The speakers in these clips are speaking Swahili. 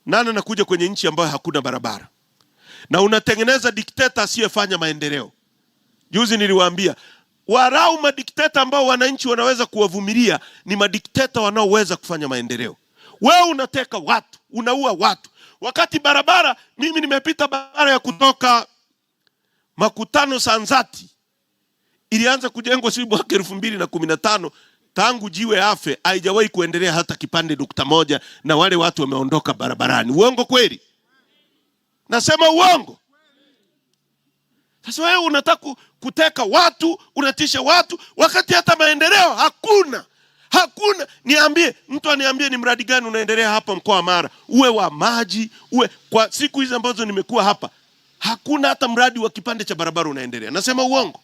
Nani anakuja kwenye nchi ambayo hakuna barabara? Na unatengeneza dikteta asiyefanya maendeleo. Juzi niliwaambia, warau madikteta ambao wananchi wanaweza kuwavumilia ni madikteta wanaoweza kufanya maendeleo. Wewe unateka watu, unaua watu. Wakati barabara, mimi nimepita barabara ya kutoka Makutano Sanzati. Ilianza kujengwa mwaka 2015, tangu Jiwe afe haijawahi kuendelea hata kipande nukta moja, na wale watu wameondoka barabarani. Uongo kweli? Nasema uongo. Sasa wewe unataka kuteka watu, unatisha watu, wakati hata maendeleo hakuna. Hakuna. Niambie, mtu aniambie ni mradi gani unaendelea hapa mkoa wa Mara? Uwe wa maji, uwe kwa siku hizi ambazo nimekuwa hapa, hakuna hata mradi wa kipande cha barabara unaendelea. Nasema uongo?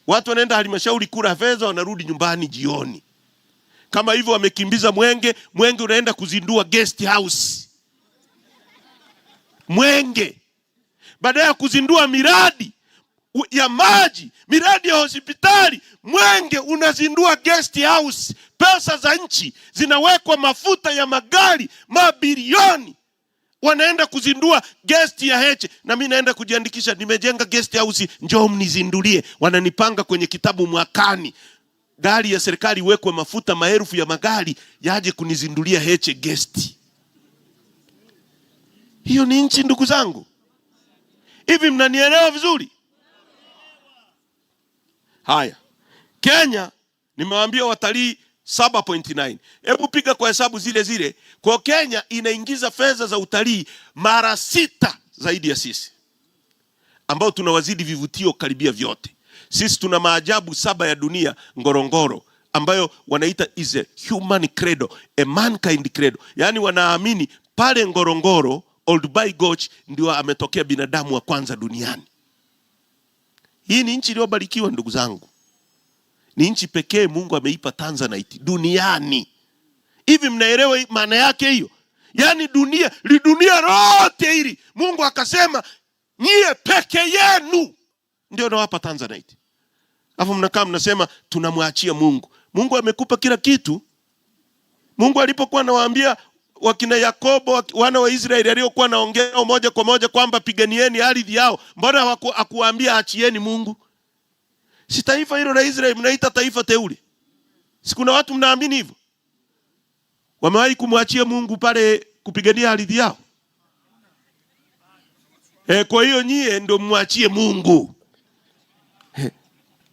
Watu wanaenda halmashauri kura fedha, wanarudi nyumbani jioni. Kama hivyo wamekimbiza Mwenge, Mwenge unaenda kuzindua guest house. Mwenge. Baada ya kuzindua miradi ya maji, miradi ya hospitali, Mwenge unazindua guest house. Pesa za nchi zinawekwa mafuta ya magari, mabilioni. Wanaenda kuzindua guest ya Heche, na mimi naenda kujiandikisha, nimejenga guest house, njoo mnizindulie. Wananipanga kwenye kitabu mwakani, gari ya serikali wekwe mafuta, maelfu ya magari yaje kunizindulia Heche guest. Hiyo ni nchi, ndugu zangu. Hivi mnanielewa vizuri? Haya, Kenya nimewaambia watalii 7.9. Hebu piga kwa hesabu zile zile. Kwa Kenya inaingiza fedha za utalii mara 6 zaidi ya sisi, ambao tunawazidi vivutio karibia vyote. Sisi tuna maajabu 7 ya dunia, Ngorongoro, ambayo wanaita is a human credo, a mankind credo. Yani wanaamini pale Ngorongoro, Olduvai Gorge, ndio ametokea binadamu wa kwanza duniani. Hii ni nchi iliyobarikiwa, ndugu zangu. Ni nchi pekee Mungu ameipa Tanzanite duniani. Hivi mnaelewa maana yake hiyo? Yani dunia lote hili Mungu akasema nyie peke yenu ndio nawapa Tanzanite. Alafu mnakaa mnasema tunamwachia Mungu. Mungu amekupa kila kitu. Mungu alipokuwa anawaambia wakina Yakobo, wana wa Israeli, aliokuwa anaongea moja kwa moja kwamba piganieni ardhi yao, mbona hakuwaambia achieni Mungu? Si taifa hilo la Israeli mnaita taifa teule? Si kuna watu mnaamini hivyo? Wamewahi kumwachia Mungu pale kupigania ardhi yao? Kwa hiyo nyie ndio mwachie Mungu.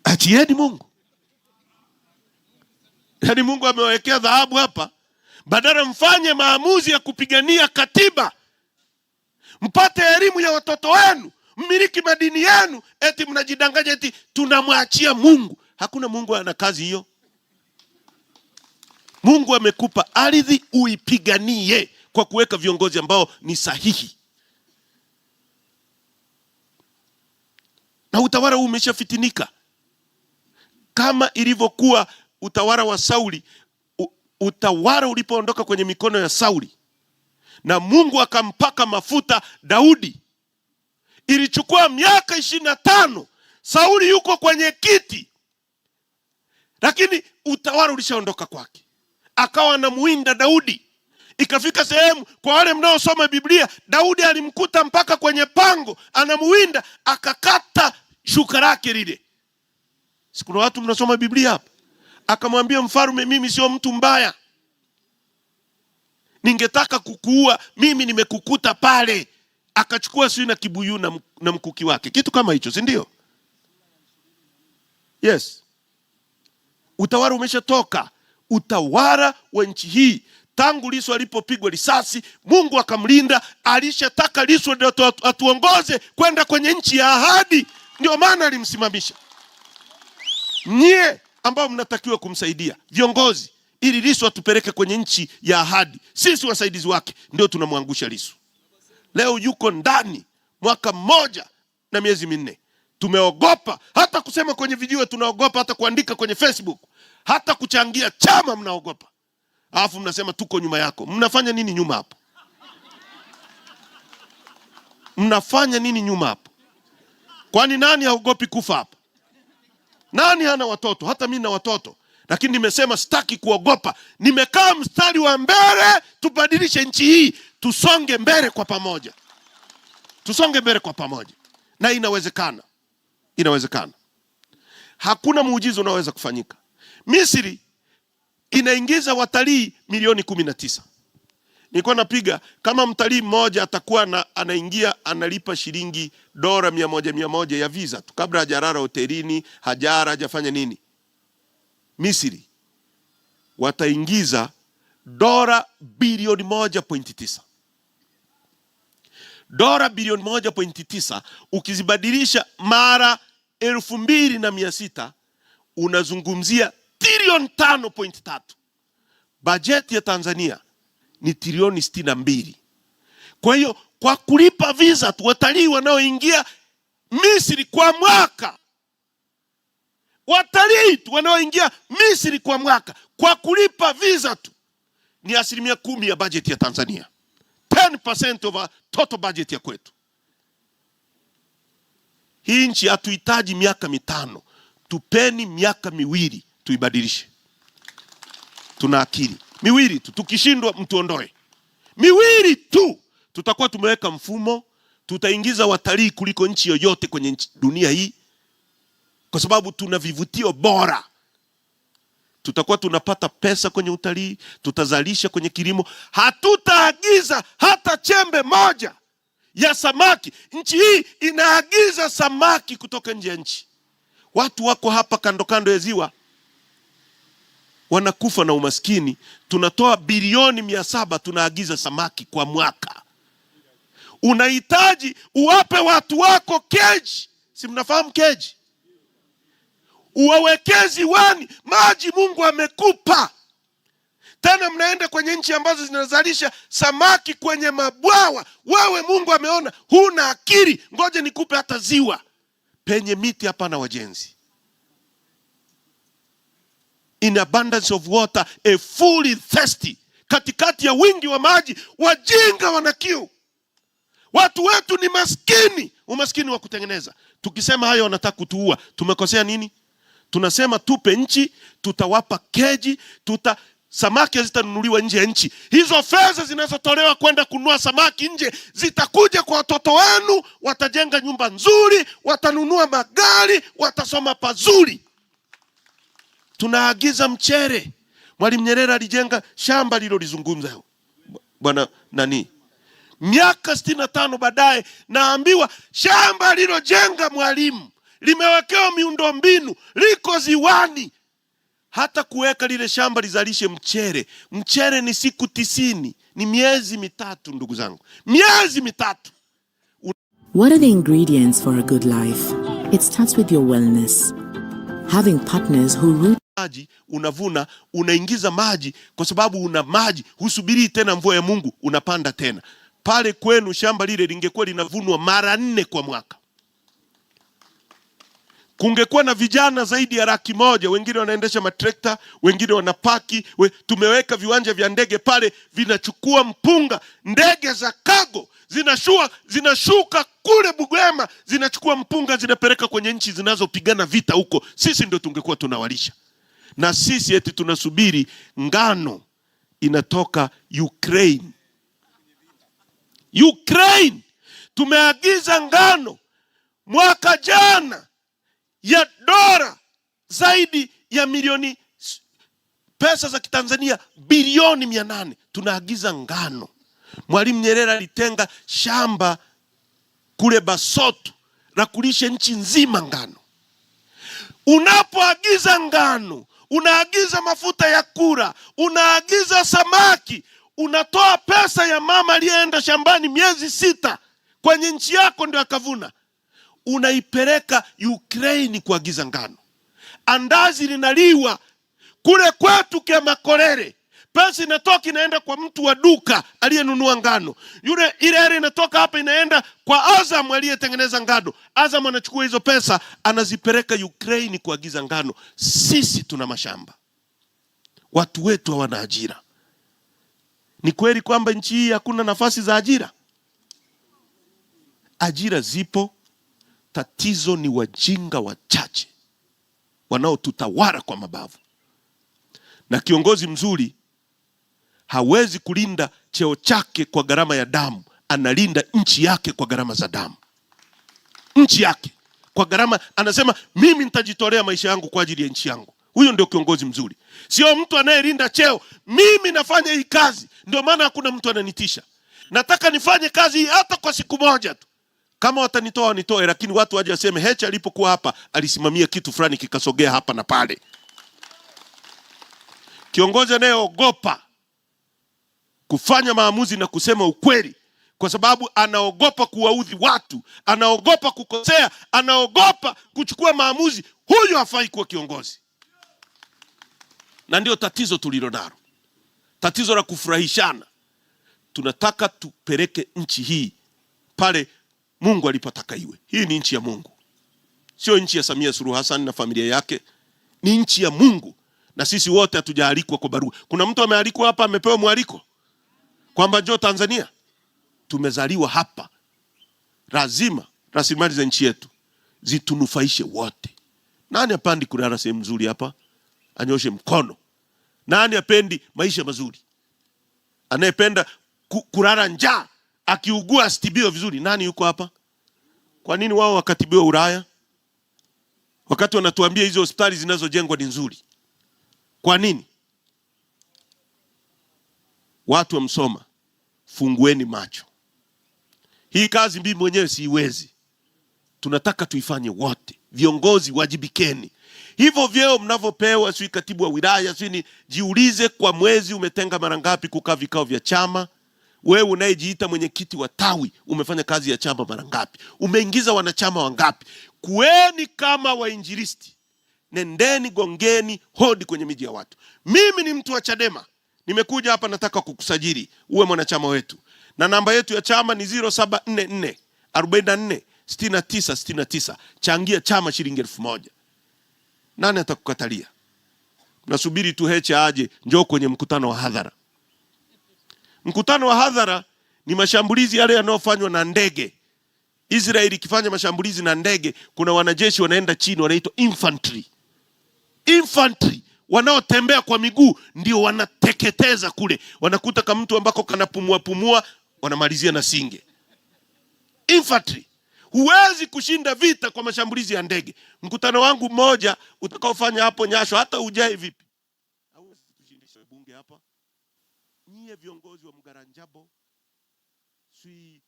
Achieni Mungu. Yaani Mungu amewekea dhahabu hapa, badala mfanye maamuzi ya kupigania katiba, mpate elimu ya watoto wenu, mmiliki madini yenu, eti mnajidanganya eti tunamwachia Mungu. Hakuna Mungu ana kazi hiyo. Mungu amekupa ardhi uipiganie kwa kuweka viongozi ambao ni sahihi. Na utawala huu umeshafitinika. Kama ilivyokuwa utawala wa Sauli, utawala ulipoondoka kwenye mikono ya Sauli na Mungu akampaka mafuta Daudi, ilichukua miaka 25. Sauli yuko kwenye kiti, lakini utawala ulishaondoka kwake. Akawa anamuinda Daudi. Ikafika sehemu, kwa wale mnaosoma Biblia, Daudi alimkuta mpaka kwenye pango anamuinda, akakata shuka lake lile. Sikuna watu mnasoma Biblia hapa. Akamwambia mfalme, mimi sio mtu mbaya, ningetaka kukuua, mimi nimekukuta pale. Akachukua sio na kibuyu na mkuki wake, kitu kama hicho, si ndio? Yes. Utawala umeshatoka. Utawala wa nchi hii tangu Lissu alipopigwa risasi, Mungu akamlinda. Alishataka Lissu ndio atuongoze kwenda kwenye nchi ya ahadi, ndio maana alimsimamisha. Nyie ambao mnatakiwa kumsaidia viongozi ili Lissu atupeleke kwenye nchi ya ahadi, sisi wasaidizi wake ndio tunamwangusha Lissu. Leo yuko ndani mwaka 1 na miezi 4. Tumeogopa hata kusema kwenye video, tunaogopa hata kuandika kwenye Facebook, hata kuchangia chama mnaogopa. Alafu mnasema tuko nyuma yako. Mnafanya nini nyuma hapo? Mnafanya nini nyuma hapo? Kwani nani haogopi kufa hapo? Nani hana watoto? Hata mimi na watoto. Lakini nimesema sitaki kuogopa. Nimekaa mstari wa mbele, tubadilishe nchi hii, tusonge mbele kwa pamoja. Tusonge mbele kwa pamoja. Na inawezekana. Inawezekana. Hakuna muujiza unaweza kufanyika. Misri inaingiza watalii milioni 19. Nilikuwa napiga kama mtalii mmoja atakuwa anaingia analipa shilingi dola 100 ya visa tu kabla hajarara hotelini, hajafanya nini. Misri wataingiza dola bilioni 1.9. Dola bilioni 1.9 ukizibadilisha mara 2600 unazungumzia trilioni 5.3. Bajeti ya Tanzania ni trilioni 62. Kwa hiyo kwa kulipa visa tu watalii wanaoingia Misri kwa mwaka, watalii tu wanaoingia Misri kwa mwaka kwa kulipa visa tu ni 10% ya bajeti ya Tanzania. 10% of total budget ya kwetu. Hii nchi hatuhitaji miaka 5. Tupeni miaka 2 tuibadilishe. Tuna akili. 2 tu, tukishindwa mtuondoe. 2 tu tutakuwa tumeweka mfumo, tutaingiza watalii kuliko nchi yoyote kwenye dunia hii. Kwa sababu tuna vivutio bora. Tutakuwa tunapata pesa kwenye utalii, tutazalisha kwenye kilimo, hatutaagiza hata chembe moja ya samaki. Nchi hii inaagiza samaki kutoka nje ya nchi. Watu wako hapa kando kando ya ziwa wanakufa na umaskini. Tunatoa bilioni 700 tunaagiza samaki kwa mwaka. Unahitaji uwape watu wako keji. Si mnafahamu keji? Uwawekezi wani maji Mungu amekupa. Tena mnaenda kwenye nchi ambazo zinazalisha samaki kwenye mabwawa. Wewe Mungu ameona huna akili, ngoja nikupe hata ziwa penye miti hapana wajenzi. In abundance of water a fully thirsty. Katikati ya wingi wa maji wajinga wana kiu. Watu wetu ni maskini, umaskini wa kutengeneza. Tukisema hayo wanataka kutuua, tumekosea nini? Tunasema tupe nchi, tutawapa keji, samaki zitanunuliwa nje ya nchi. Hizo fedha zinazotolewa kwenda kununua samaki nje zitakuja kwa watoto wenu, watajenga nyumba nzuri, watanunua magari, watasoma pazuri. Tunaagiza mchere. Mwalimu Nyerere alijenga shamba lilolizungumza bwana nani. Miaka 65 baadaye naambiwa shamba lilojenga Mwalimu limewekewa miundombinu, liko ziwani. Hata kuweka lile shamba lizalishe mchere. Mchere ni siku 90, ni miezi 3 ndugu zangu. Miezi 3. What are the ingredients for a good life? It starts with your wellness. Having partners who root maji, unavuna, unaingiza maji kwa sababu una maji, husubiri tena mvua ya Mungu, unapanda tena. Pale kwenu shamba lile lingekuwa linavunwa mara 4 kwa mwaka. Kungekuwa na vijana zaidi ya 100,000, wengine wanaendesha matrekta, wengine wanapaki, tumeweka viwanja vya ndege pale vinachukua mpunga, ndege za cargo zinashuka kule Bugwema, zinachukua mpunga zinapeleka kwenye nchi zinazopigana vita huko. Sisi ndio tungekuwa tunawalisha. Na sisi eti tunasubiri ngano inatoka Ukraine. Ukraine tumeagiza ngano mwaka jana ya dola zaidi ya milioni, pesa za kitanzania bilioni 800. Tunaagiza ngano. Mwalimu Nyerere alitenga shamba kule Basoto na kulisha nchi nzima ngano. Unapoagiza ngano, unaagiza mafuta ya kula, unaagiza samaki, unatoa pesa ya mama aliyeenda shambani miezi 6 kwenye nchi yako ndio akavuna. Unaipeleka Ukraine kuagiza ngano. Andazi linaliwa kule kwetu kwa Makorere. Pesa inatoka inaenda kwa mtu wa duka aliyenunua ngano. Ile inatoka hapa inaenda kwa Azam aliyetengeneza ngano. Azam anachukua hizo pesa anazipeleka Ukraine kuagiza ngano. Sisi tuna mashamba. Watu wetu hawana ajira. Ni kweli kwamba nchi hii hakuna nafasi za ajira? Ajira zipo. Tatizo ni wajinga wachache wanaotutawala kwa mabavu. Na kiongozi mzuri hawezi kulinda cheo chake kwa gharama ya damu, analinda nchi yake kwa gharama za damu. Nchi yake kwa gharama, anasema mimi nitajitolea maisha yangu kwa ajili ya nchi yangu. Huyo ndio kiongozi mzuri. Sio mtu anayelinda cheo, mimi nafanya hii kazi, ndio maana hakuna mtu ananitisha. Nataka nifanye kazi hii hata kwa siku moja tu. Kama watanitoa wanitoe, lakini watu waje waseme Heche alipokuwa hapa alisimamia kitu fulani kikasogea hapa na pale. Kiongozi anayeogopa kufanya maamuzi na kusema ukweli, kwa sababu anaogopa kuwaudhi watu, anaogopa kukosea, anaogopa kuchukua maamuzi, huyo hafai kuwa kiongozi. Na ndio tatizo tulilo nalo. Tatizo la kufurahishana. Tunataka tupeleke nchi hii pale Mungu alipotaka iwe. Hii ni nchi ya Mungu. Sio nchi ya Samia Suluhu Hassan na familia yake. Ni nchi ya Mungu. Na sisi wote hatujaalikwa kwa barua. Kuna mtu amealikwa hapa, amepewa mwaliko kwamba njoo Tanzania? Tumezaliwa hapa. Lazima rasilimali za nchi yetu zitunufaishe wote. Nani apandi kulala sehemu nzuri hapa? Anyoshe mkono. Nani apendi maisha mazuri? Anayependa kulala njaa, akiugua asitibiwe vizuri? Nani yuko hapa? Kwa nini wao wakatibiwa Ulaya wakati wanatuambia hizo hospitali zinazojengwa ni nzuri? Kwa nini? Watu wa Msoma, fungueni macho. Hii kazi mimi mwenyewe siiwezi. Tunataka tuifanye wote. Viongozi wajibikeni. Hivyo vyeo mnavyopewa, sio katibu wa wilaya, sio ni, jiulize kwa mwezi umetenga mara ngapi kukaa vikao vya chama? Wewe unayejiita mwenyekiti wa tawi umefanya kazi ya chama mara ngapi? Umeingiza wanachama wangapi? Kueni kama wainjilisti. Nendeni gongeni hodi kwenye miji ya watu. Mimi ni mtu wa Chadema. Nimekuja hapa nataka kukusajili uwe mwanachama wetu. Na namba yetu ya chama ni 0744 44 69 69. Changia chama shilingi 1000. Nani atakukatalia? Nasubiri tu Heche aje, njoo kwenye mkutano wa hadhara. Mkutano wa hadhara ni mashambulizi yale yanayofanywa na ndege. Israeli ikifanya mashambulizi na ndege, kuna wanajeshi wanaenda chini wanaitwa infantry. Infantry wanaotembea kwa miguu ndio wanateketeza kule. Wanakuta kama mtu ambako kanapumua pumua, wanamalizia na singe. Infantry. Huwezi kushinda vita kwa mashambulizi ya ndege. Mkutano wangu mmoja utakaofanya hapo Nyasho, hata ujae vipi, hauwezi kushindisha bunge hapa. Nyie viongozi wa Mgaranjabo, Sui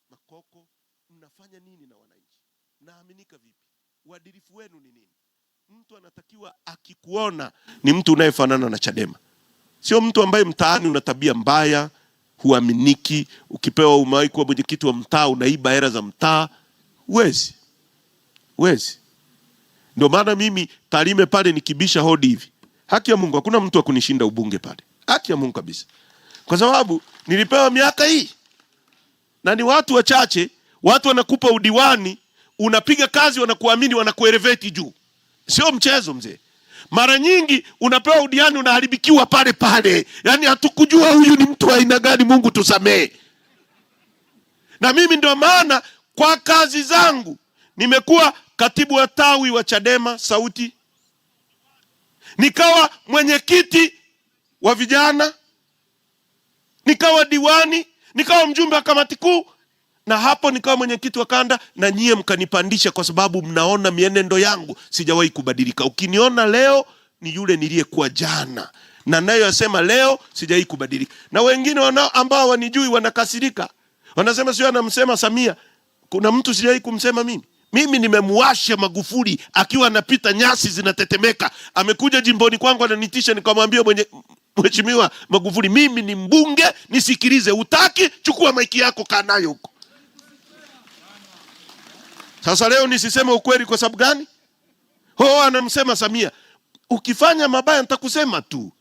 Makoko, mnafanya nini na wananchi? Naaminika vipi? Uadilifu wenu ni nini? Mtu anatakiwa akikuona ni mtu unayefanana na Chadema. Sio mtu ambaye mtaani una tabia mbaya, huaminiki, ukipewa umewahi kuwa mwenyekiti wa mtaa unaiba hela za mtaa. Wezi. Ndio maana mimi Tarime pale nikibisha hodi hivi, haki ya Mungu hakuna mtu akunishinda ubunge pale. Haki ya Mungu kabisa. Kwa sababu nilipewa miaka hii. Na ni watu wachache, watu wanakupa udiwani, unapiga kazi, wanakuamini, wanakuelevate juu. Sio mchezo mzee. Mara nyingi unapewa udiwani unaharibikiwa pale pale. Yaani hatukujua huyu ni mtu wa aina gani, Mungu tusamee. Na mimi ndio maana kwa kazi zangu nimekuwa katibu wa tawi wa Chadema Sauti. Nikawa mwenyekiti wa vijana, nikawa diwani, nikawa mjumbe wa kamati kuu, na hapo nikawa mwenyekiti wa kanda, na nyie mkanipandisha kwa sababu mnaona mienendo yangu sijawahi kubadilika. Ukiniona leo ni yule niliyekuwa jana, na nayo yasema leo sijawahi kubadilika. Na wengine ambao wanijui wanakasirika. Wanasema sio anamsema Samia. Kuna mtu sijawahi kumsema mimi. Mimi nimemuasha Magufuli akiwa anapita nyasi zinatetemeka. Amekuja jimboni kwangu ananitisha, nikamwambia Mheshimiwa Magufuli, mimi ni mbunge, nisikilize. Utaki, chukua maiki yako kaa nayo huko. Sasa leo nisiseme ukweli kwa sababu gani? Anamsema Samia. Ukifanya mabaya nitakusema tu.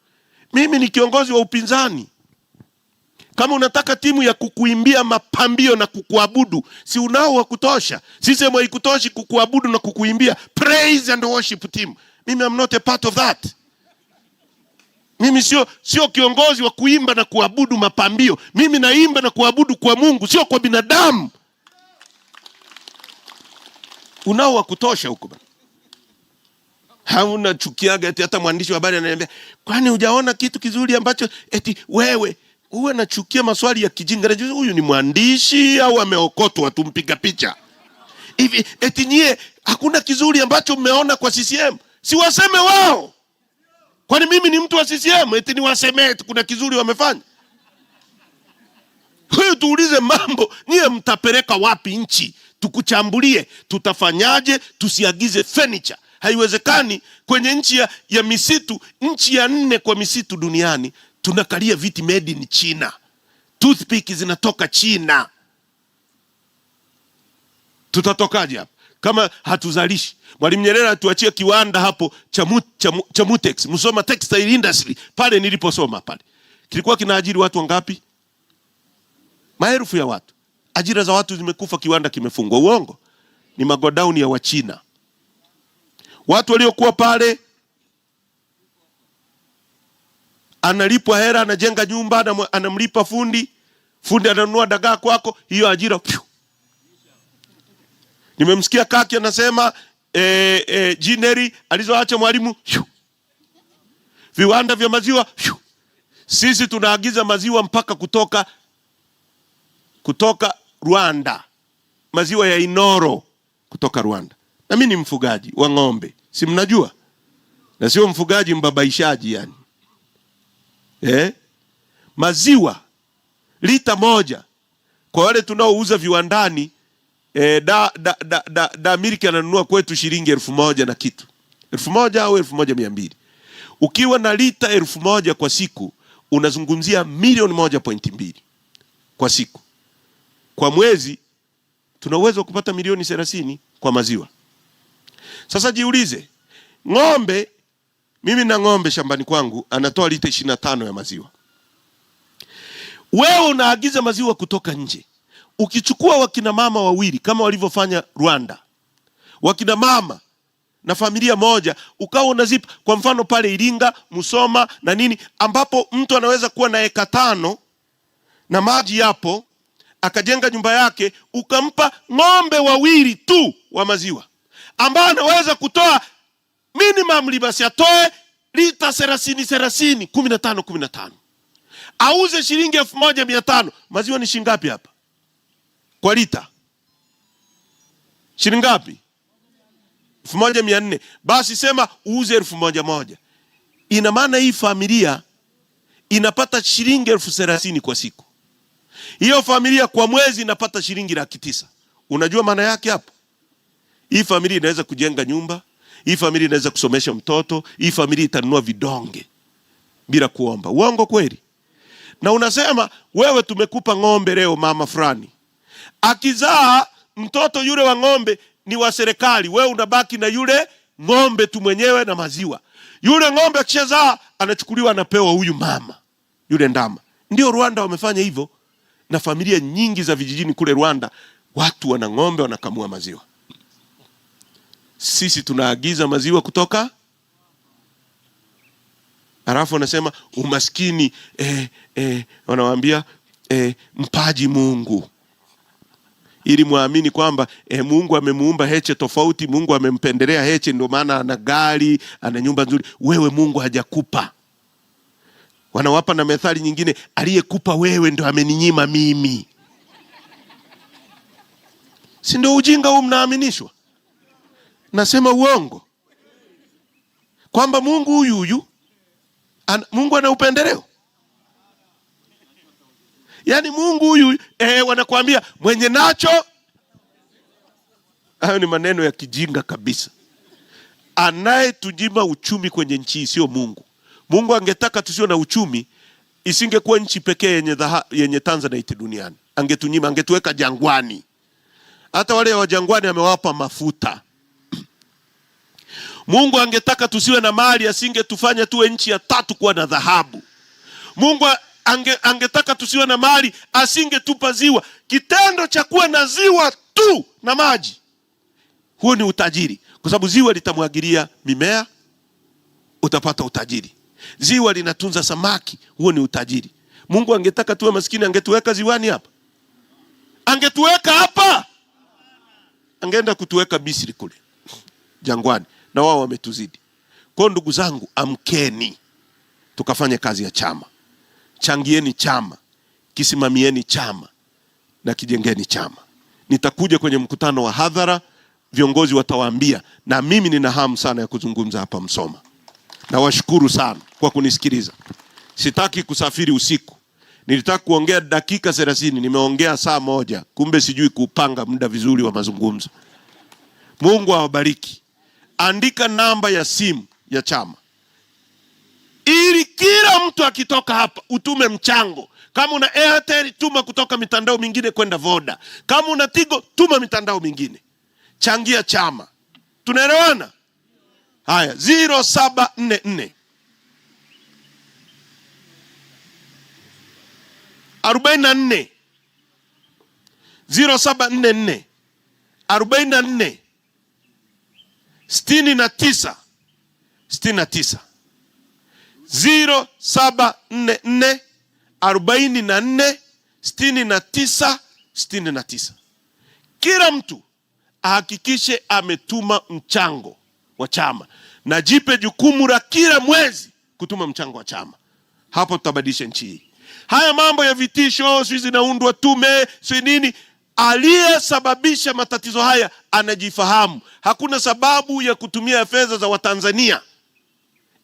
Mimi ni kiongozi wa upinzani. Kama unataka timu ya kukuimbia mapambio na kukuabudu, si unao wa kutosha. Sisi haikutoshi kukuabudu na kukuimbia praise and worship team. Mimi am not a part of that. Mimi sio kiongozi wa kuimba na kuabudu mapambio. Mimi naimba na kuabudu kwa Mungu, sio kwa binadamu. Unao wa kutosha huko bana. Hauna chukiaga eti hata mwandishi wa habari ananiambia, kwani hujaona kitu kizuri ambacho eti wewe uwe nachukia maswali ya kijinga. Huyu ni mwandishi au ameokotwa tu mpiga picha? Hivi eti nyie hakuna kizuri ambacho mmeona kwa CCM? Si waseme wao. Kwani mimi ni mtu wa CCM eti niwasemee kuna kizuri wamefanya? Huyu tuulize mambo, nyie mtapeleka wapi nchi? Tukuchambulie, tutafanyaje tusiagize furniture? Haiwezekani kwenye nchi ya misitu, nchi ya 4 kwa misitu duniani, tunakalia viti made in China. Toothpick zinatoka China. Tutatokaje hapa kama hatuzalishi? Mwalimu Nyerere atuachie kiwanda hapo cha Mutex, Musoma Textile Industry, pale niliposoma pale. Kilikuwa kinaajiri watu wangapi? Maelfu ya watu. Ajira za watu zimekufa, kiwanda kimefungwa. Uongo? Ni magodown ya Wachina. Watu waliokuwa pale, analipwa hera, anajenga nyumba, anamlipa fundi ananunua dagaa kwako, hiyo ajira piu. Nimemsikia Kaki anasema jineri alizoacha mwalimu piu. Viwanda vya maziwa piu. Sisi tunaagiza maziwa mpaka kutoka Rwanda, maziwa ya Inoro kutoka Rwanda. Na mimi ni mfugaji wa ng'ombe, si mnajua? Na sio mfugaji mbabaishaji yani. Maziwa lita moja kwa wale tunaouza viwandani, da Amerika ananunua kwetu shilingi 1,000 na kitu. 1,000 au 1,200. Ukiwa na lita 1,000 kwa siku, unazungumzia milioni 1.2 kwa siku. Kwa mwezi tuna uwezo wa kupata milioni 30 kwa maziwa. Sasa jiulize, ng'ombe, mimi na ng'ombe shambani kwangu anatoa lita 25 ya maziwa. Wewe unaagiza maziwa kutoka nje. Ukichukua wakina mama wawili kama walivyofanya Rwanda, wakina mama na familia moja, ukawa unazipa kwa mfano pale Iringa, Musoma na nini, ambapo mtu anaweza kuwa na eka 5 na maji yapo, akajenga nyumba yake, ukampa ng'ombe wawili tu wa maziwa, ambao anaweza kutoa minimum basi atoe lita 30 15. Auze shilingi 1,500. Maziwa ni shilingi ngapi hapa kwa lita? Shilingi ngapi? 1,400. Basi sema uuze 1,100. Ina maana hii familia inapata shilingi 30,000 kwa siku. Hiyo familia kwa mwezi inapata shilingi 900,000. Unajua maana yake hapo? Hii familia inaweza kujenga nyumba, hii familia inaweza kusomesha mtoto, hii familia itanunua vidonge bila kuomba. Uongo kweli? Na unasema wewe tumekupa ng'ombe leo mama fulani, akizaa mtoto yule wa ng'ombe ni wa serikali, wewe unabaki na yule ng'ombe tu mwenyewe na maziwa. Yule ng'ombe akishazaa anachukuliwa anapewa huyu mama, yule ndama. Ndio Rwanda wamefanya hivyo, na familia nyingi za vijijini kule Rwanda watu wana ng'ombe wanakamua maziwa. Sisi tunaagiza maziwa kutoka, alafu wanasema umaskini, wanawaambia mpaji Mungu, ili muamini kwamba Mungu amemuumba Heche tofauti, Mungu amempendelea Heche ndio maana ana gari, ana nyumba nzuri. Wewe Mungu hajakupa. Wanawapa na methali nyingine, aliyekupa wewe ndio ameninyima mimi. Si ndio ujinga huu mnaaminishwa? Nasema uongo? Kwamba Mungu huyu Mungu ana upendeleo? Yaani Mungu huyu wanakuambia mwenye nacho. Hayo ni maneno ya kijinga kabisa. Anayetunyima uchumi kwenye nchi sio Mungu. Mungu angetaka tusio na uchumi, isingekuwa nchi pekee yenye Tanzanite duniani. Angetunyima, angetuweka jangwani. Hata wale wa jangwani amewapa mafuta. Mungu angetaka tusiwe na mali, asingetufanya tuwe nchi ya 3 kuwa na dhahabu. Mungu angetaka tusiwe na mali, asingetupa ziwa. Kitendo cha kuwa na ziwa tu na maji, huo ni utajiri, kwa sababu ziwa litamwagilia mimea, utapata utajiri. Ziwa linatunza samaki, huo ni utajiri. Mungu angetaka tuwe maskini, angetuweka ziwani hapa? Angetuweka hapa? Angeenda kutuweka Misri kule jangwani, na wao wametuzidi. Kwa ndugu zangu, amkeni tukafanye kazi ya chama. Changieni chama, kisimamieni chama na kijengeni chama. Nitakuja kwenye mkutano wa hadhara, viongozi watawaambia, na mimi nina hamu sana ya kuzungumza hapa Msoma. Nawashukuru sana kwa kunisikiliza. Sitaki kusafiri usiku. Nilitaka kuongea dakika 30, nimeongea saa moja. Kumbe sijui kupanga muda vizuri wa mazungumzo. Mungu awabariki. Andika namba ya simu ya chama, ili kila mtu akitoka hapa utume mchango. Kama una Airtel, tuma kutoka mitandao mingine kwenda Voda. Kama una Tigo, tuma mitandao mingine. Changia chama. Tunaelewana? Haya, 0744 44 0744 44 69 69 0744 44 69 69. Kila mtu ahakikishe ametuma mchango wa chama, na jipe jukumu la kila mwezi kutuma mchango wa chama. Hapo tutabadilisha nchi hii. Haya mambo ya vitisho, sisi zinaundwa tume, si nini, aliyesababisha matatizo haya anajifahamu. Hakuna sababu ya kutumia fedha za Watanzania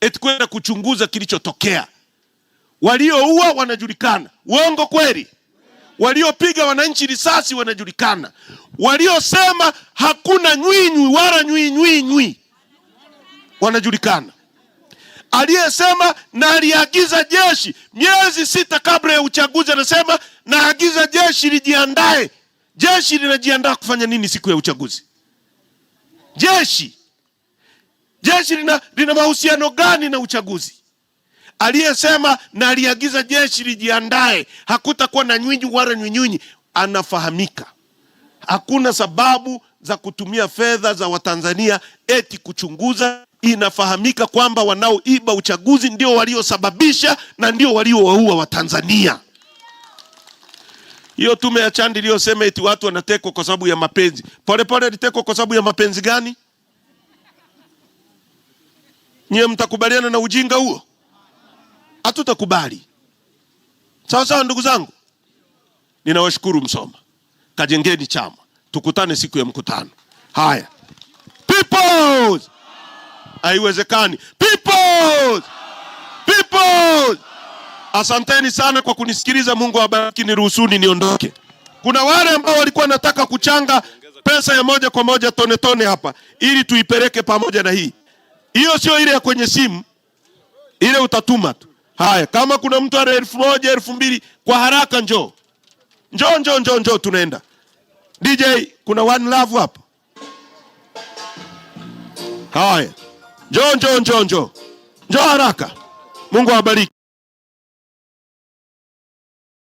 eti kwenda kuchunguza kilichotokea. Walioua wanajulikana. Uongo kweli? Waliopiga wananchi risasi wanajulikana. Waliosema hakuna nywinywi wala nywinywi wanajulikana. Aliyesema na aliagiza jeshi miezi 6 kabla ya uchaguzi, anasema naagiza jeshi lijiandae. Jeshi linajiandaa kufanya nini siku ya uchaguzi? Jeshi lina mahusiano gani na uchaguzi? Aliyesema na aliagiza jeshi lijiandae, hakutakuwa na nywinywi wala nywinywi, anafahamika. Hakuna sababu za kutumia fedha za Watanzania eti kuchunguza. Inafahamika kwamba wanaoiba uchaguzi ndio waliosababisha na ndio waliowaua Watanzania. Hiyo tume ya Chandi iliyosema eti watu wanatekwa kwa sababu ya mapenzi. Polepole alitekwa kwa sababu ya mapenzi gani? Nyie mtakubaliana na ujinga huo? Hatutakubali. Sawa sawa ndugu zangu. Ninawashukuru Msoma. Kajengeni chama. Tukutane siku ya mkutano. Haya. Peoples! Haiwezekani. Peoples! Peoples! Asanteni sana kwa kunisikiliza. Mungu awabariki. Niruhusuni niondoke. Kuna wale ambao walikuwa nataka kuchanga pesa ya moja kwa moja tone tone hapa ili tuipeleke pamoja na hii. Hiyo sio ile ya kwenye simu. Ile utatuma tu. Haya, kama kuna mtu ana 1000, 2000 kwa haraka njoo. Njoo tunaenda. DJ, kuna one love hapa. Haya. Njoo haraka. Mungu awabariki.